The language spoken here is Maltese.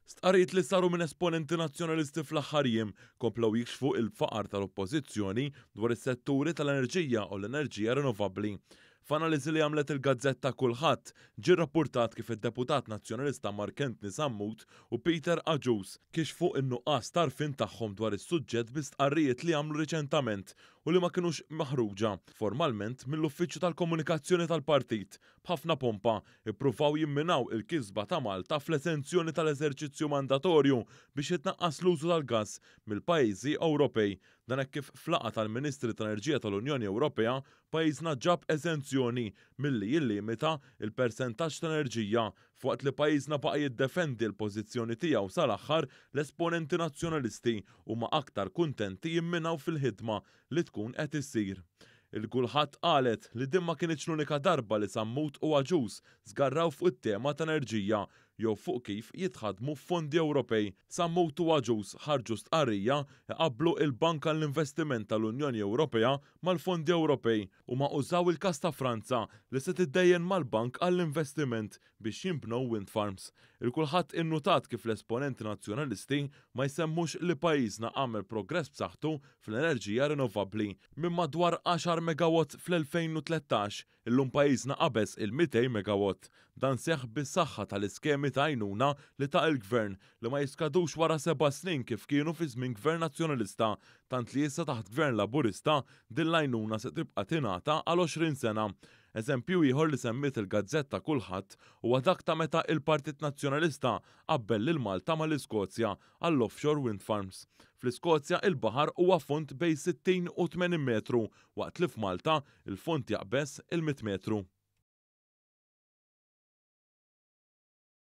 Stqarrijiet li saru minn esponenti nazzjonalisti fl-aħħar jiem komplew jikxfu il-faqar tal-oppożizzjoni dwar is-setturi tal-enerġija u l-enerġija rinnovabbli. F'analiżi li għamlet il-Gazzetta Kulħadd ġie rrappurtat kif id-deputat nazzjonalista Mark Antony Sammut u Peter Aġus kixfu in-nuqqas tarfin tagħhom dwar is-suġġett bi stqarrijiet li għamlu riċentament u li ma kinux maħruġa formalment mill-Uffiċċju tal-Komunikazzjoni tal-Partit. B'ħafna pompa ippruvaw jimminaw il-kisba ta' Malta fl-esenzjoni tal-eżerċizzju mandatorju biex jitnaqqas l-użu tal-gass mill-pajjiżi Ewropej. Dan hekk kif flaqa tal-Ministri tal-Enerġija tal-Unjoni Ewropea pajjiżna ġab eżenzjoni milli jillimita il-persentaġġ ta' enerġija f'waqt li pajjiżna baqa' jiddefendi l-pożizzjoni tiegħu sal-aħħar l-esponenti nazzjonalisti huma aktar kuntenti jimminaw fil-ħidma li tkun qed issir. Il-kulħadd qalet li din ma kienx l-unika darba li Sammut u Aġus żgarraw fuq it-tema ta' enerġija jew fuq kif jitħadmu f'fondi Ewropej. Sammut u Aġus ħarġu stqarrija iqabblu il-Bank għall-Investiment tal-Unjoni Ewropea mal-fondi Ewropej u ma użaw il-każ ta' Franza li se tiddejjen mal-Bank għall-Investiment biex jinbnew wind farms. Il-kulħadd innutat kif l-esponenti nazzjonalisti ma jsemmux li pajjiżna għamel progress b'saħħtu fl-enerġija rinnovabbli minn madwar 10 megawatt fl-2013 illum pajjiżna qabeż il-200 megawatt. Dan seħħ bis-saħħa tal-iskemi ta' għajnuna li ta' il-gvern li ma jiskadux wara 7 snin kif kienu fi żmien gvern nazzjonalista, tant li issa taħt gvern laburista din l-għajnuna se tibqa' tingħata għal 20 sena. Eżempju ieħor li semmiet il-Gazzetta Kulħadd huwa dak ta' meta il-Partit Nazzjonalista qabbel lil Malta mal-Iskozja għall-offshore wind farms. Fl-Iskozja il-baħar huwa font bejn 60 u 80 metru waqt li f'Malta il-font jaqbeż il-100 metru.